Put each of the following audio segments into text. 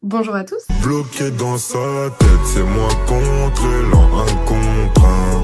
Bonjour à tous. Bloqué dans sa tête, c'est moi contre l'an, un contre un.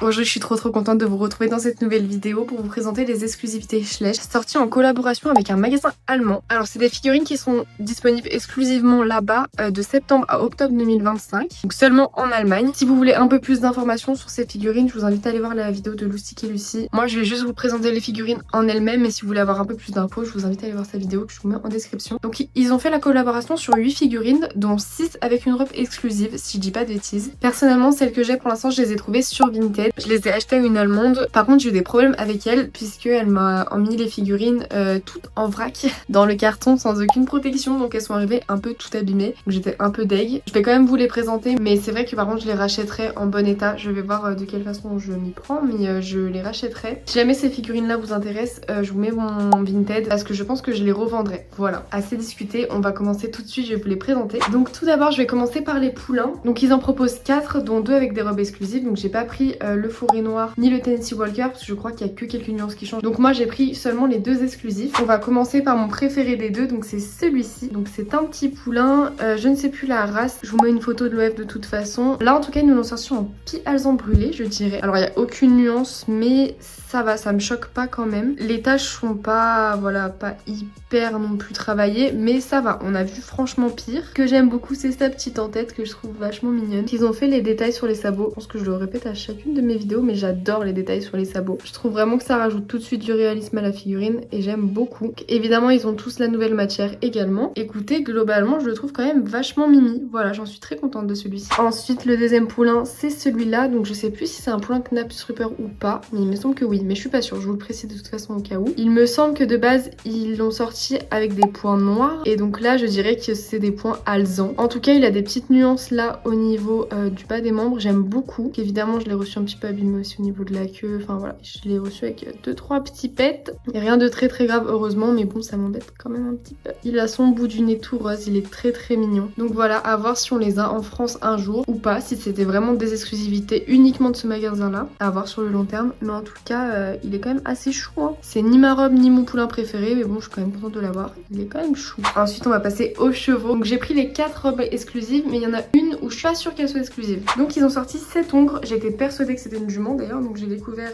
Aujourd'hui, je suis trop contente de vous retrouver dans cette nouvelle vidéo pour vous présenter les exclusivités Schleich sorties en collaboration avec un magasin allemand. Alors, c'est des figurines qui sont disponibles exclusivement là-bas de septembre à octobre 2025, donc seulement en Allemagne. Si vous voulez un peu plus d'informations sur ces figurines, je vous invite à aller voir la vidéo de Loustic et Lucie. Moi, je vais juste vous présenter les figurines en elles-mêmes, mais si vous voulez avoir un peu plus d'infos, je vous invite à aller voir sa vidéo que je vous mets en description. Donc, ils ont fait la collaboration sur 8 figurines, dont 6 avec une robe exclusive, si je dis pas de bêtises. Personnellement, celles que j'ai pour l'instant, je les ai trouvées sur Vinted. Je les ai achetées à une allemande. Par contre, j'ai eu des problèmes avec elle puisqu'elle m'a mis les figurines toutes en vrac dans le carton sans aucune protection. Donc elles sont arrivées un peu tout abîmées. Donc j'étais un peu deg. Je vais quand même vous les présenter, mais c'est vrai que par contre je les rachèterai en bon état. Je vais voir de quelle façon je m'y prends, mais je les rachèterai. Si jamais ces figurines là vous intéressent, je vous mets mon Vinted parce que je pense que je les revendrai. Voilà, assez discuté. On va commencer tout de suite, je vais vous les présenter. Donc tout d'abord je vais commencer par les poulains. Donc ils en proposent 4 dont 2 avec des robes exclusives. Donc j'ai pas pris le forêt noir ni le Tennessee Walker parce que je crois qu'il y a que quelques nuances qui changent. Donc moi j'ai pris seulement les 2 exclusifs. On va commencer par mon préféré des 2, donc c'est celui-ci. Donc c'est un petit poulain, je ne sais plus la race, je vous mets une photo de l'OF de toute façon. Là en tout cas ils nous l'ont sorti en pialzan brûlé je dirais. Alors il n'y a aucune nuance mais ça va, ça me choque pas quand même. Les taches sont pas, voilà, pas hyper non plus travaillées, mais ça va, on a vu franchement pire. Ce que j'aime beaucoup c'est sa petite en-tête que je trouve vachement mignonne. Ils ont fait les détails sur les sabots, je pense que je le répète à chacune de mes vidéos, mais j'adore les détails sur les sabots. Je trouve vraiment que ça rajoute tout de suite du réalisme à la figurine et j'aime beaucoup. Évidemment ils ont tous la nouvelle matière également. Écoutez, globalement je le trouve quand même vachement mimi. Voilà, j'en suis très contente de celui-ci. Ensuite le deuxième poulain c'est celui-là, donc je sais plus si c'est un poulain Knaps Rupert ou pas, mais il me semble que oui, mais je suis pas sûre, je vous le précise de toute façon au cas où. Il me semble que de base ils l'ont sorti avec des points noirs et donc là je dirais que c'est des points alezans. En tout cas il a des petites nuances là au niveau du bas des membres, j'aime beaucoup. Évidemment je l'ai reçu un petit peu abîmé aussi au niveau de la queue, enfin voilà, je l'ai reçu avec 2-3 petits pets. Et rien de très grave heureusement, mais bon ça m'embête quand même un petit peu. Il a son bout du nez tout rose, il est très mignon. Donc voilà, à voir si on les a en France un jour ou pas, si c'était vraiment des exclusivités uniquement de ce magasin là, à voir sur le long terme. Mais en tout cas il est quand même assez chou hein. C'est ni ma robe ni mon poulain préféré, mais bon je suis quand même contente de l'avoir, il est quand même chou. Ensuite on va passer aux chevaux. Donc j'ai pris les 4 robes exclusives, mais il y en a une où je suis pas sûre qu'elle soit exclusive. Donc ils ont sorti cette hongre, j'étais persuadée que c'était une jument d'ailleurs, donc j'ai découvert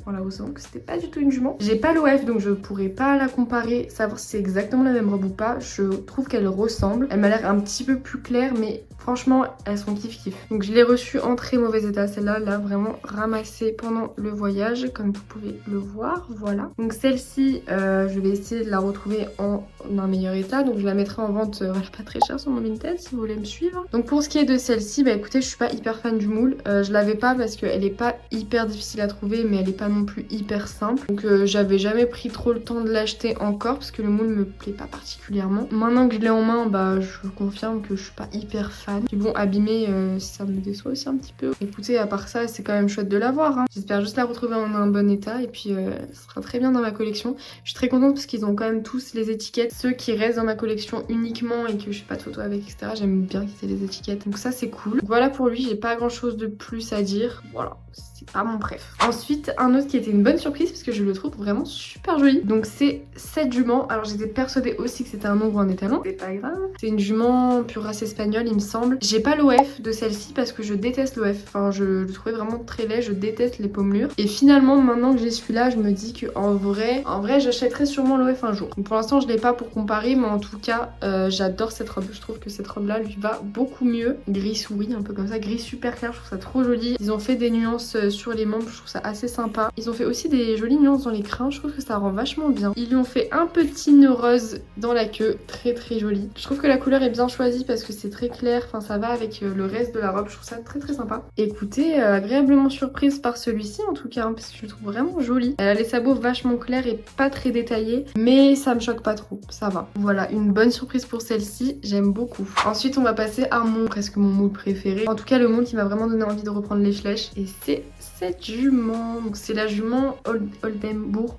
en la haussant que c'était pas du tout une jument. J'ai pas l'OF donc je pourrais pas la comparer, savoir si c'est exactement la même robe ou pas. Je trouve qu'elle ressemble, elle m'a l'air un petit peu plus claire, mais franchement elles sont kiff. Donc je l'ai reçue en très mauvais état, celle-là, là vraiment ramassée pendant le voyage comme vous pouvez le voir, voilà. Donc celle-ci je vais essayer de la retrouver en un meilleur état, donc je la mettrai en vente pas très cher sur mon Vinted si vous voulez me suivre. Donc pour ce qui est de celle-ci, bah écoutez je suis pas hyper fan du moule, je l'avais pas parce qu'elle est pas hyper difficile à trouver mais elle est pas non plus hyper simple, donc j'avais jamais pris trop le temps de l'acheter encore parce que le moule me plaît pas particulièrement. Maintenant que je l'ai en main, bah je confirme que je suis pas hyper fan. Puis bon, abîmé ça me déçoit aussi un petit peu. Écoutez, à part ça c'est quand même chouette de l'avoir hein. J'espère juste la retrouver en un bon état et puis ça sera très bien dans ma collection. Je suis très contente parce qu'ils ont quand même tous les étiquettes, ceux qui restent dans ma collection uniquement et que je fais pas de photos avec etc. J'aime bien qu'ils aient les étiquettes, donc ça c'est cool. Donc voilà pour lui, j'ai pas grand chose de plus à dire, voilà, c'est pas mon préf. Ensuite un autre qui était une bonne surprise parce que je le trouve vraiment super joli, donc c'est cette jument. Alors j'étais persuadée aussi que c'était un nombre en étalon, c'est pas grave, c'est une jument pure race espagnole il me semble. J'ai pas l'OF de celle-ci parce que je déteste l'OF, enfin je le trouvais vraiment très laid, je déteste les pommelures et finalement maintenant que j'ai celui-là je me dis que en vrai j'achèterai sûrement l'OF un jour. Donc pour l'instant je l'ai pas pour comparer, mais en tout cas j'adore cette robe, je trouve que cette robe là lui va beaucoup mieux. Gris souris un peu comme ça, gris super clair, je trouve ça trop joli. Ils ont fait des nuances sur les membres, je trouve ça assez sympa. Ils ont fait aussi des jolies nuances dans les crins, je trouve que ça rend vachement bien. Ils lui ont fait un petit nœud rose dans la queue, très joli. Je trouve que la couleur est bien choisie parce que c'est très clair, enfin ça va avec le reste de la robe, je trouve ça très sympa. Écoutez, agréablement surprise par celui-ci en tout cas hein, parce que je le trouve vraiment joli. Elle a les sabots vachement clairs et pas très détaillés, mais ça me choque pas trop, ça va. Voilà, une bonne surprise pour celle-ci, j'aime beaucoup. Ensuite on va passer à presque mon moule préféré, en tout cas le moule qui m'a vraiment donné envie de reprendre les Schleich, et c'est cette jument. Donc c'est la jument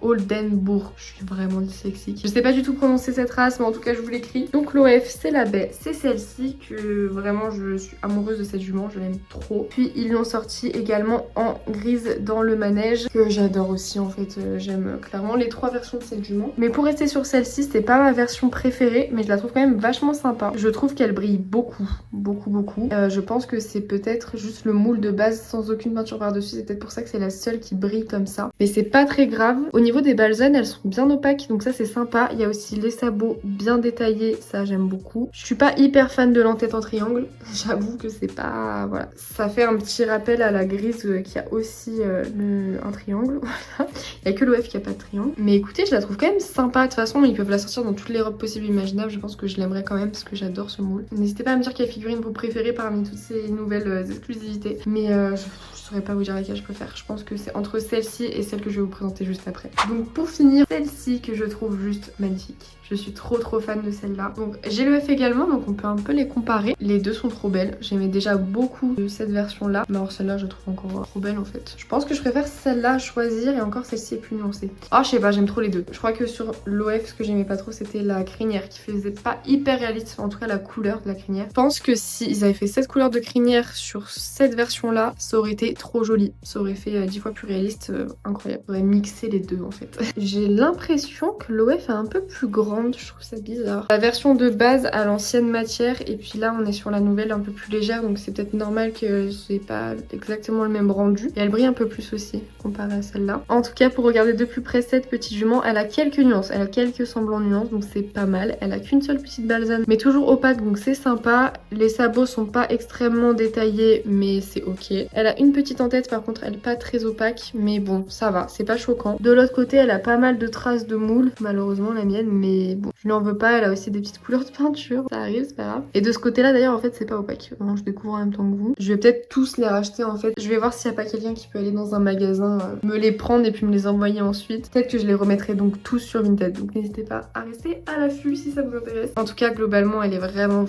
Oldenburg. Je suis vraiment dyslexique. Je sais pas du tout prononcer cette race, mais en tout cas je vous l'écris. Donc l'OF c'est la baie, c'est celle-ci que vraiment je suis amoureuse de cette jument, je l'aime trop. Puis ils l'ont sorti également en grise dans le manège, que j'adore aussi en fait. J'aime clairement les 3 versions de cette jument. Mais pour rester sur celle-ci, c'était pas ma version préférée, mais je la trouve quand même vachement sympa. Je trouve qu'elle brille beaucoup. Je pense que c'est peut-être juste le moule de base sans aucune peinture par-dessus. C'est peut-être pour ça que c'est la seule qui brille comme ça. Mais c'est pas très grave. Au niveau des balsanes, elles sont bien opaques, donc ça c'est sympa. Il y a aussi les sabots bien détaillés, ça j'aime beaucoup. Je suis pas hyper fan de l'entête en triangle. J'avoue que c'est pas... Voilà. Ça fait un petit rappel à la grise qui a aussi un triangle. Voilà. Il y a que l'OF qui a pas de triangle. Mais écoutez, je la trouve quand même sympa. De toute façon, ils peuvent la sortir dans toutes les robes possibles et imaginables. Je pense que je l'aimerais quand même parce que j'adore ce moule. N'hésitez pas à me dire quelle figurine vous préférez parmi toutes ces nouvelles exclusivités. Mais je saurais pas vous dire laquelle je préfère. Je pense que c'est entre celle-ci et celle que je vais vous présenter juste après. Donc pour finir, celle-ci que je trouve juste magnifique. Je suis trop fan de celle-là. Donc j'ai le F également, donc on peut un peu les comparer. Les deux sont trop belles. J'aimais déjà beaucoup de cette version-là. Mais alors celle-là, je trouve encore trop belle en fait. Je pense que je préfère celle-là à choisir et encore celle-ci est plus nuancée. Ah, je sais pas, j'aime trop les deux. Je crois que sur l'OF, ce que j'aimais pas trop, c'était la crinière qui faisait pas hyper réaliste. En tout cas, la couleur de la crinière. Je pense que si ils avaient fait cette couleur de crinière sur cette version-là, ça aurait été trop joli. Ça aurait fait 10 fois plus réaliste. Incroyable. On aurait mixé les deux en fait. J'ai l'impression que l'OF est un peu plus grande. Je trouve ça bizarre. La version de base à l'ancienne matière et puis là on est sur la nouvelle un peu plus légère, donc c'est peut-être normal que c'est pas exactement le même rendu. Et elle brille un peu plus aussi comparée à celle-là. En tout cas, pour regarder de plus près cette petite jument, elle a quelques nuances, elle a quelques semblants de nuances, donc c'est pas mal. Elle a qu'une seule petite balsane mais toujours opaque, donc c'est sympa. Les sabots sont pas extrêmement détaillés mais c'est ok. Elle a une petite en-tête, par contre elle est pas très opaque, mais bon ça va, c'est pas choquant. De l'autre côté elle a pas mal de traces de moule, malheureusement la mienne, mais bon, je n'en veux pas, elle a aussi des petites couleurs de peinture, ça arrive, c'est pas grave. Et de ce côté-là d'ailleurs en fait c'est pas opaque, vraiment, je découvre en même temps que vous. Je vais peut-être tous les racheter en fait. Je vais voir s'il n'y a pas quelqu'un qui peut aller dans un magasin, me les prendre et puis me les envoyer ensuite. Peut-être que je les remettrai donc tous sur Vinted, donc n'hésitez pas à rester à l'affût si ça vous intéresse. En tout cas globalement elle est vraiment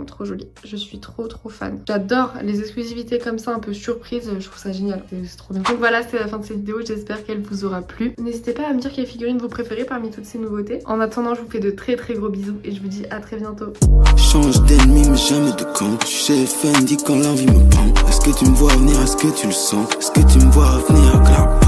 trop jolie. Je suis trop fan. J'adore les exclusivités comme ça un peu surprise, je trouve ça génial, c'est trop bien. Donc voilà, c'est la fin de cette vidéo, j'espère qu'elle vous aura plu. N'hésitez pas à me dire quelle figurine vous préférez parmi toutes ces nouveautés. En attendant, je vous fais de très gros bisous et je vous dis à très bientôt. Change d'ennemi mais jamais de camp. Je suis chez Fendi quand l'envie me prend. Est-ce que tu me vois venir, est-ce que tu le sens? Est-ce que tu me vois venir, clap?